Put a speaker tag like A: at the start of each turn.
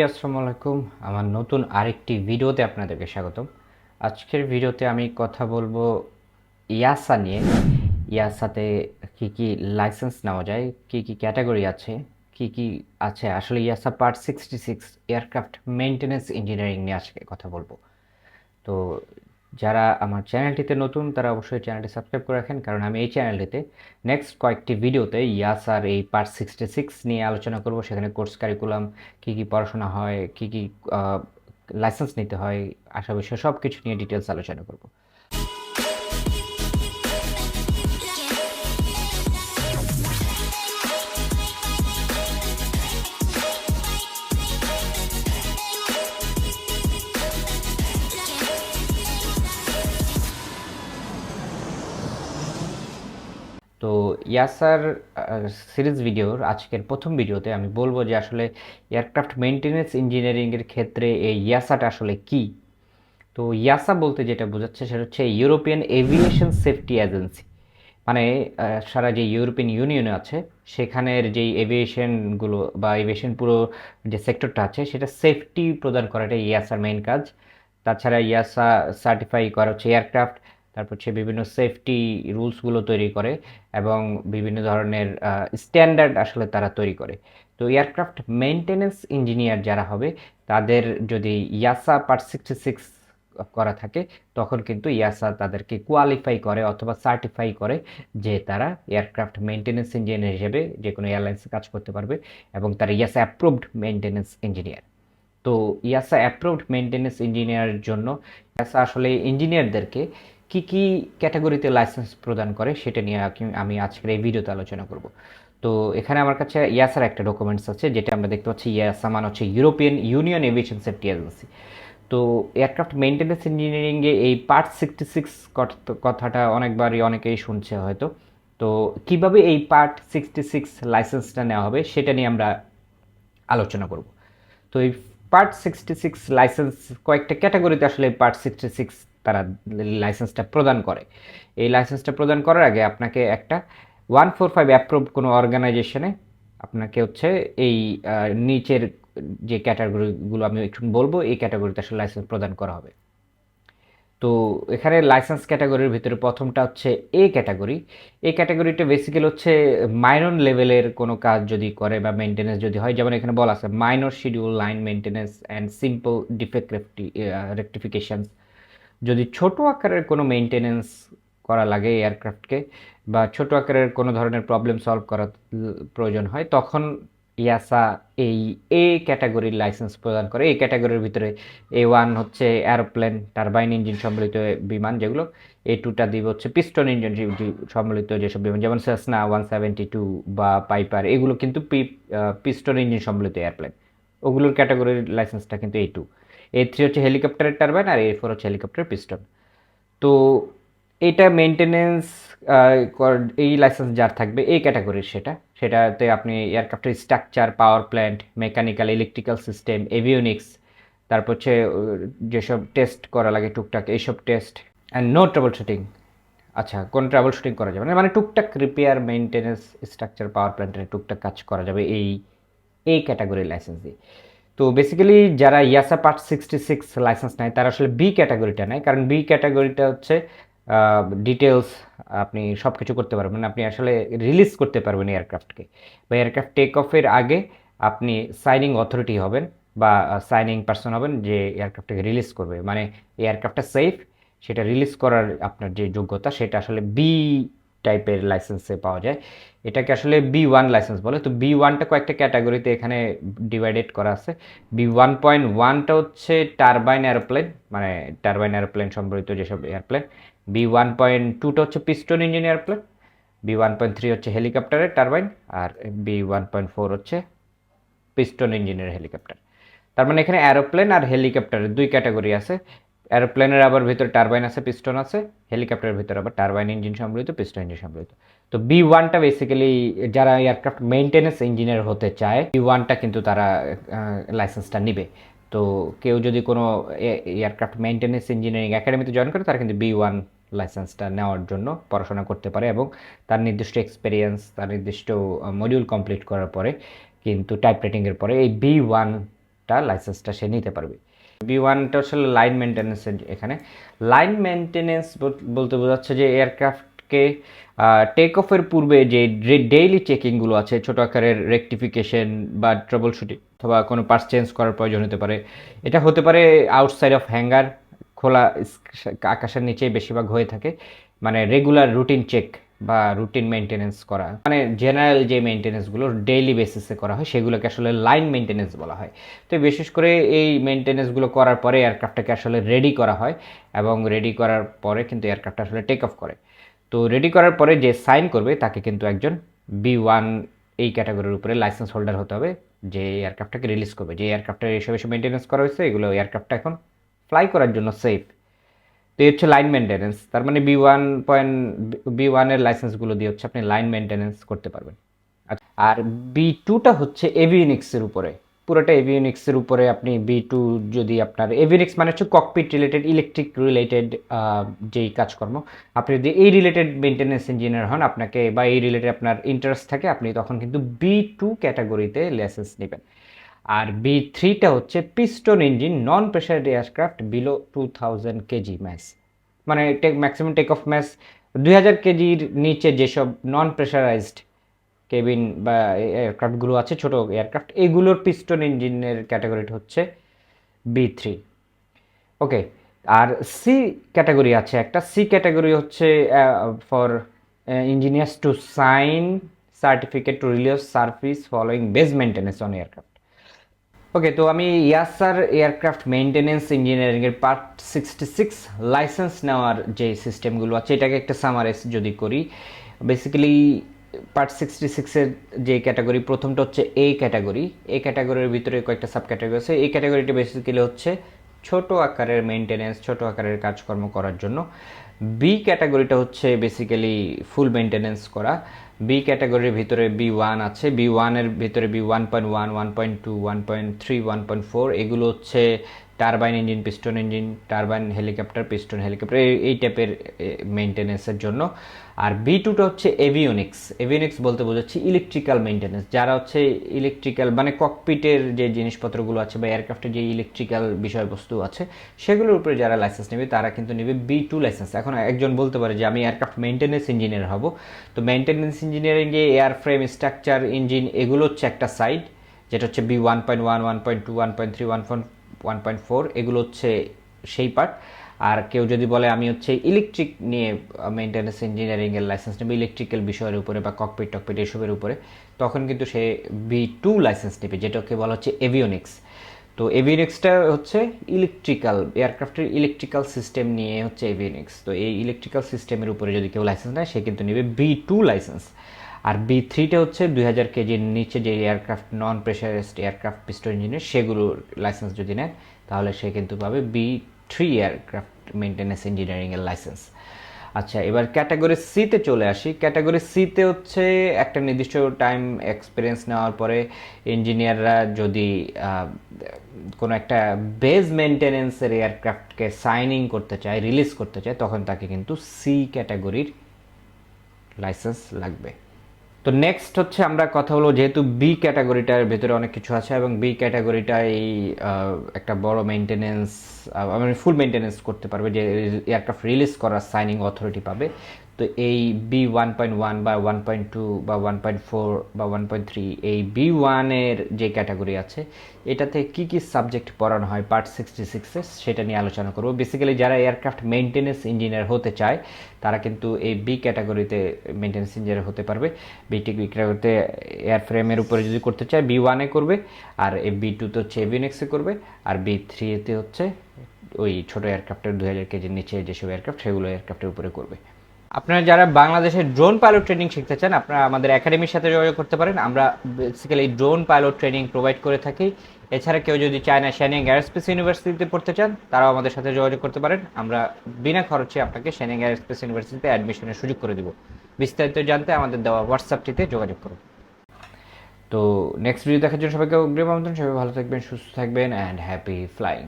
A: আসসালামু আলাইকুম। আমার নতুন আরেকটি ভিডিওতে আপনাদেরকে স্বাগতম। আজকের ভিডিওতে আমি কথা বলবো ইয়াসা নিয়ে। ইয়াসাতে কি কি লাইসেন্স নেওয়া যায়, কি কি ক্যাটাগরি আছে, কি কি আছে আসলে ইয়াসা পার্ট 66 এয়ারক্রাফট মেইনটেনেন্স ইঞ্জিনিয়ারিং নিয়ে আজকে কথা বলবো। তো যারা আমার চ্যানেলটিতে নতুন তারা অবশ্যই চ্যানেলটি সাবস্ক্রাইব করে রাখেন, কারণ আমি এই চ্যানেলটিতে নেক্সট কয়েকটি ভিডিওতে ইয়াসার এই পার্ট 66 নিয়ে আলোচনা করব। সেখানে কোর্স কারিকুলাম, কী কী পড়াশোনা হয়, কী কী লাইসেন্স নিতে হয়, আশা বিষয়ে সব কিছু নিয়ে ডিটেলস আলোচনা করব। তো ইয়াসার সিরিজ ভিডিওর আজকের প্রথম ভিডিওতে আমি বলবো যে আসলে এয়ারক্রাফট মেইনটেনেন্স ইঞ্জিনিয়ারিংয়ের ক্ষেত্রে এই ইয়াসাটা আসলে কী। তো ইয়াসা বলতে যেটা বোঝাচ্ছে সেটা হচ্ছে ইউরোপিয়ান এভিয়েশন সেফটি এজেন্সি। মানে সারা যে ইউরোপিয়ান ইউনিয়নে আছে সেখানের যেই এভিয়েশনগুলো বা এভিয়েশন পুরো যে সেক্টরটা আছে সেটা সেফটি প্রদান করাটাই ইয়াসার মেইন কাজ। তাছাড়া ইয়াসা সার্টিফাই করা হচ্ছে এয়ারক্রাফট, তারপর হচ্ছে বিভিন্ন সেফটি রুলসগুলো তৈরি করে এবং বিভিন্ন ধরনের স্ট্যান্ডার্ড আসলে তারা তৈরি করে। তো এয়ারক্রাফট মেইনটেনেন্স ইঞ্জিনিয়ার যারা হবে তাদের যদি ইয়াসা পার্ট 66 করা থাকে তখন কিন্তু ইয়াসা তাদেরকে কোয়ালিফাই করে অথবা সার্টিফাই করে যে তারা এয়ারক্রাফট মেইনটেনেন্স ইঞ্জিনিয়ার হিসেবে যে কোনো এয়ারলাইন্সে কাজ করতে পারবে এবং তারা ইয়াসা অ্যাপ্রুভড মেইনটেনেন্স ইঞ্জিনিয়ার। তো ইয়াসা অ্যাপ্রুভড মেইনটেনেন্স ইঞ্জিনিয়ারের জন্য ইয়াসা আসলে ইঞ্জিনিয়ারদেরকে কি কি ক্যাটাগরিতে লাইসেন্স প্রদান করে সেটা নিয়ে আমি আজকের এই ভিডিওতে আলোচনা করব। তো এখানে আমার কাছে ইয়াসার একটা ডকুমেন্টস আছে যেটা আমরা দেখতে পাচ্ছি। ইয়াসা মানে হচ্ছে European union aviation safety agency. তো এয়ারক্রাফট মেইনটেনেন্স ইঞ্জিনিয়ারিংয়ে এই পার্ট 66 কথাটা অনেকবারই অনেকেই শুনছে হয়তো। তো কিভাবে এই পার্ট 66 লাইসেন্সটা নেওয়া হবে সেটা নিয়ে আমরা আলোচনা করব। তো এই পার্ট 66 লাইসেন্স কয়েকটা ক্যাটাগরিতে আসলে পার্ট 66 তারা লাইসেন্সটা প্রদান করে। এই লাইসেন্সটা প্রদান করার আগে আপনাকে একটা 145 অ্যাপ্রুভ কোনো অর্গানাইজেশনে আপনাকে হচ্ছে এই নিচের যে ক্যাটাগরিগুলো আমি একটু বলবো এই ক্যাটাগরিতে আসলে লাইসেন্স প্রদান করা হবে। তো এখানে লাইসেন্স ক্যাটাগরির ভিতরে প্রথমটা হচ্ছে এ ক্যাটাগরি। এই ক্যাটাগরিটা বেসিক্যালি হচ্ছে মাইনর লেভেলের কোনো কাজ যদি করে বা মেনটেন্যান্স যদি হয়, যেমন এখানে বলা আছে minor schedule line maintenance and simple defect rectifications. যদি ছোট আকারের কোনো মেনটেন্যান্স করা লাগে এয়ারক্রাফটকে বা ছোট আকারের কোনো ধরনের প্রবলেম সলভ করার প্রয়োজন হয় তখন ইয়াসা এই এ ক্যাটাগরির লাইসেন্স প্রদান করে। এই ক্যাটাগরির ভিতরে A1 হচ্ছে অ্যারোপ্লেন টারবাইন ইঞ্জিন সম্বলিত বিমান, যেগুলো A2টা দিবে হচ্ছে পিস্টন ইঞ্জিন সম্বলিত যেসব বিমান, যেমন সেসনা 172 বা পাইপার, এগুলো কিন্তু পিস্টন ইঞ্জিন সম্বলিত এয়ারপ্লেন। ওগুলোর ক্যাটাগরির লাইসেন্সটা কিন্তু A2। A3 হচ্ছে হেলিকপ্টারের টারবাইন আর A4 হচ্ছে হেলিকপ্টারের পিস্টন। তো এটা মেনটেনেন্স এই লাইসেন্স যার থাকবে এই ক্যাটাগরির সেটাতে আপনি এয়ারক্রাফটের structure, power plant, mechanical, electrical system, avionics, তারপর হচ্ছে যেসব টেস্ট করা লাগে টুকটাক এইসব test and no trouble shooting. আচ্ছা, কোন ট্রাবল শুটিং করা যাবে না, মানে টুকটাক রিপেয়ার, মেনটেনেন্স, স্ট্রাকচার, পাওয়ার প্ল্যান্টের টুকটাক কাজ করা যাবে এই ক্যাটাগরির লাইসেন্স দিয়ে। তো বেসিক্যালি যারা ইয়াসা পার্ট 66 লাইসেন্স নেয় তারা আসলে বি ক্যাটাগরিটা নেয়, কারণ বি ক্যাটাগরিটা হচ্ছে ডিটেলস আপনি সব কিছু করতে পারবেন, আপনি আসলে রিলিজ করতে পারবেন এয়ারক্রাফটকে, বা এয়ারক্রাফট টেক অফের আগে আপনি সাইনিং অথরিটি হবেন বা সাইনিং পার্সন হবেন যে এয়ারক্রাফটকে রিলিজ করবে, মানে এয়ারক্রাফটটা সেফ সেটা রিলিজ করার আপনার যে যোগ্যতা সেটা আসলে বি টাইপের লাইসেন্সে পাওয়া যায়। এটাকে আসলে B1 লাইসেন্স বলে। তো B1টা কয়েকটা ক্যাটাগরিতে এখানে ডিভাইডেড করা আছে। B1.1টা হচ্ছে টারবাইন এরোপ্লেন, মানে টারবাইন এরোপ্লেন সম্বলিত যেসব এয়ারপ্লেন। B1.2টা হচ্ছে পিস্টন ইঞ্জিন এয়ারপ্লেন। B1.3 হচ্ছে হেলিকপ্টারের টারবাইন। আর B1.4 হচ্ছে পিস্টন ইঞ্জিনের হেলিকপ্টার। তার মানে এখানে এরোপ্লেন আর হেলিকপ্টারের দুই ক্যাটাগরি আছে। এরোপ্লেনের আবার ভিতরে টারবাইন আছে, পিস্টন আছে, হেলিকপ্টারের ভিতরে আবার টারবাইন ইঞ্জিন সম্বলিত, পিস্টন ইঞ্জিন সম্বলিত। তো B1টা বেসিক্যালি যারা এয়ারক্রাফট মেইনটেনেন্স ইঞ্জিনিয়ার হতে চায় B1টা কিন্তু তারা লাইসেন্সটা নিবে। তো কেউ যদি কোনো এয়ারক্রাফট মেইনটেনেন্স ইঞ্জিনিয়ারিং একাডেমিতে জয়েন করে তারা কিন্তু B1 লাইসেন্সটা নেওয়ার জন্য পড়াশোনা করতে পারে এবং তার নির্দিষ্ট এক্সপিরিয়েন্স, তার নির্দিষ্ট মডিউল কমপ্লিট করার পরে কিন্তু টাইপ রাইটিংয়ের পরে এই B1 এয়ারক্রাফটটা লাইসেন্সটা সে নিতে পারবে। B1টা আসলে লাইন মেনটেন্যান্সের, এখানে লাইন মেনটেন্যান্স বলতে বোঝাচ্ছে যে এয়ারক্রাফটকে টেক অফের পূর্বে যে ডেইলি চেকিংগুলো আছে, ছোট আকারের রেকটিফিকেশন বা ট্রাবল শুটিং অথবা কোনো পার্টস চেঞ্জ করার প্রয়োজন হতে পারে। এটা হতে পারে আউটসাইড অফ হ্যাঙ্গার, খোলা আকাশের নিচেই বেশিরভাগ হয়ে থাকে। মানে রেগুলার রুটিন চেক বা রুটিন মেনটেনেন্স করা, মানে জেনারেল যে মেনটেনেন্সগুলো ডেইলি বেসিসে করা হয় সেগুলোকে আসলে লাইন মেনটেনেন্স বলা হয়। তো বিশেষ করে এই মেনটেনেন্সগুলো করার পরে এয়ারক্রাফটটাকে আসলে রেডি করা হয়, এবং রেডি করার পরে কিন্তু এয়ারক্রাফট আসলে টেক অফ করে। তো রেডি করার পরে যে সাইন করবে তাকে কিন্তু একজন B1 এই ক্যাটাগরির উপরে লাইসেন্স হোল্ডার হতে হবে, যে এয়ারক্রাফটটাকে রিলিজ করবে। যে এয়ারক্রাফটের এসব এসব মেনটেনেন্স করা হয়েছে, এগুলো এয়ারক্রাফটটা এখন ফ্লাই করার জন্য সেফ। তো এই হচ্ছে লাইন মেনটেনেন্স। তার মানে B1 এর লাইসেন্সগুলো দিয়ে হচ্ছে আপনি লাইন মেনটেনেন্স করতে পারবেন। আর B2টা হচ্ছে এভিওনিক্সের উপরে, পুরোটা এভিওনিক্সের উপরে। আপনি B2 যদি আপনার এভিওনিক্স মানে হচ্ছে ককপিট রিলেটেড, ইলেকট্রিক রিলেটেড যেই কাজকর্ম, আপনি যদি এই রিলেটেড মেনটেনেন্স ইঞ্জিনিয়ার হন, আপনাকে বা এই রিলেটেড আপনার ইন্টারেস্ট থাকে, আপনি তখন কিন্তু B2 ক্যাটাগরিতে লাইসেন্স নেবেন। আর B3টা হচ্ছে piston engine non pressure aircraft below 2000 KG mass, মানে ম্যাক্সিমাম টেক অফ ম্যাস 2000 কেজির নিচে যেসব নন প্রেশারাইজড কেবিন বা এয়ারক্রাফটগুলো আছে, ছোট এয়ারক্রাফট, এগুলোর পিস্টন ইঞ্জিনের ক্যাটাগরিটা হচ্ছে B3। ওকে। আর সি ক্যাটাগরি আছে একটা, সি ক্যাটাগরি হচ্ছে for engineers to sign certificate to release service following base maintenance on aircraft. Okay, তো আমি ইয়াসার এয়ারক্রাফট মেইনটেনেন্স ইঞ্জিনিয়ারিংয়ের পার্ট 66 লাইসেন্স নেওয়ার যে সিস্টেমগুলো আছে এটাকে একটা সামারাইজ যদি করি, বেসিক্যালি পার্ট 66-এর যে ক্যাটাগরি, প্রথমটা হচ্ছে এ ক্যাটাগরি। এ ক্যাটাগরির ভিতরে কয়েকটা সাব ক্যাটাগরি আছে। এই ক্যাটাগরিটা বেসিক্যালি হচ্ছে ছোট আকারের মেনটেনেন্স, ছোট আকারের কাজকর্ম করার জন্য। বি ক্যাটাগরিটা হচ্ছে বেসিক্যালি ফুল মেনটেনেন্স করা। বি ক্যাটাগরির ভিতরে B1 আছে, B1-এর ভিতরে B1.1, 1.2, 1.3, 1.4 এগুলো হচ্ছে turbine engine, piston engine, turbine helicopter, piston helicopter, এই টাইপের মেনটেনেন্সের জন্য। আর B2টা হচ্ছে এভিওনিক্স। এভিওনিক্স বলতে বোঝাচ্ছি ইলেকট্রিক্যাল মেনটেনেন্স, যারা হচ্ছে ইলেকট্রিক্যাল মানে ককপিটের যে জিনিসপত্রগুলো আছে বা এয়ারক্রাফটের যে ইলেকট্রিক্যাল বিষয়বস্তু আছে সেগুলোর উপরে যারা লাইসেন্স নেবে তারা কিন্তু নেবে B2 লাইসেন্স। এখন একজন বলতে পারে যে আমি এয়ারক্রাফট মেনটেনেন্স ইঞ্জিনিয়ার হব, তো মেনটেনেন্স ইঞ্জিনিয়ারিংয়ে এয়ার ফ্রেম, স্ট্রাকচার, ইঞ্জিন এগুলো হচ্ছে একটা সাইড, যেটা হচ্ছে B1.1, 1.2, 1.3, 1.4 এগুলো হচ্ছে সেই পার্ট। আর কেউ যদি বলে আমি হচ্ছে ইলেকট্রিক নিয়ে মেনটেন্যান্স ইঞ্জিনিয়ারিংয়ের লাইসেন্স নেবে, ইলেকট্রিক্যাল বিষয়ের উপরে বা ককপিট টকপিট এসবের উপরে, তখন কিন্তু সে B2 লাইসেন্স নেবে, যেটাকে বলা হচ্ছে এভিওনিক্স। তো এভিওনিক্সটা হচ্ছে ইলেকট্রিক্যাল, এয়ারক্রাফটের ইলেকট্রিক্যাল সিস্টেম নিয়ে হচ্ছে এভিওনিক্স। তো এই ইলেকট্রিক্যাল সিস্টেমের উপরে যদি কেউ লাইসেন্স নেয় সে কিন্তু নেবে B2 লাইসেন্স। আর B3টা হচ্ছে 2000 কেজির নিচে যে এয়ারক্রাফট, নন প্রেশারাইজড এয়ারক্রাফট, পিস্টন ইঞ্জিনের, সেগুলোর লাইসেন্স যদি নেন তাহলে সে কিন্তু পাবে B3 এয়ারক্রাফট মেনটেন্যান্স ইঞ্জিনিয়ারিংয়ের লাইসেন্স। আচ্ছা, এবার ক্যাটাগরি সিতে চলে আসি। ক্যাটাগরি সিতে হচ্ছে একটা নির্দিষ্ট টাইম এক্সপিরিয়েন্স নেওয়ার পরে ইঞ্জিনিয়াররা যদি কোনো একটা বেজ মেনটেনেন্সের এয়ারক্রাফটকে সাইনিং করতে চায়, রিলিজ করতে চায়, তখন তাকে কিন্তু সি ক্যাটাগরির লাইসেন্স লাগবে। তো নেক্সট হচ্ছে আমরা কথা বলবো, যেহেতু বি ক্যাটাগরিটার ভেতরে অনেক কিছু আছে এবং বি ক্যাটাগরিটা এই একটা বড় মেনটেনেন্স, মানে ফুল মেনটেনেন্স করতে পারবে, যে এয়ারক্রাফট রিলিজ করার সাইনিং অথরিটি পাবে। তো এই B1.1 বা 1.2 বা 1.4 বা 1.3 এই B1-এর যে ক্যাটাগরি আছে এটাতে কি কি সাবজেক্ট পড়ানো হয় পার্ট 66-এ সেটা নিয়ে আলোচনা করব। বেসিক্যালি যারা এয়ারক্রাফট মেনটেনেন্স ইঞ্জিনিয়ার হতে চায় তারা কিন্তু এই বি ক্যাটাগরিতে মেনটেনেন্স ইঞ্জিনিয়ার হতে পারবে। বি ক্যাটাগরিতে এয়ারফ্রেমের উপরে যদি করতে চায় B1-এ করবে, আর এই B2-তে হচ্ছে এভিওনিক্সে করবে, আর B3-তে হচ্ছে ওই ছোটো এয়ারক্রাফটের 2000 কেজির নিচে যেসব এয়ারক্রাফট সেগুলো এয়ারক্রাফটের উপরে করবে। আপনারা যারা বাংলাদেশের ড্রোন পাইলট ট্রেনিং শিখতে চান আপনারা আমাদের একাডেমির সাথে যোগাযোগ করতে পারেন। আমরা basically drone pilot training provide করে থাকি। এছাড়া কেউ যদি চায় না শ্যানিং এয়ারস্পেস ইউনিভার্সিটিতে পড়তে চান তারাও আমাদের সাথে যোগাযোগ করতে পারেন। আমরা বিনা খরচে আপনাকে শ্যানিং এয়ারস্পেস ইউনিভার্সিটিতে অ্যাডমিশনের সুযোগ করে দেব। বিস্তারিত জানতে আমাদের দেওয়া হোয়াটসঅ্যাপটিতে যোগাযোগ করুন। তো নেক্সট ভিডিও দেখার জন্য সবাইকে অগ্রিম আমন্ত্রণ। সবাই ভালো থাকবেন, সুস্থ থাকবেন, অ্যান্ড হ্যাপি ফ্লাইং।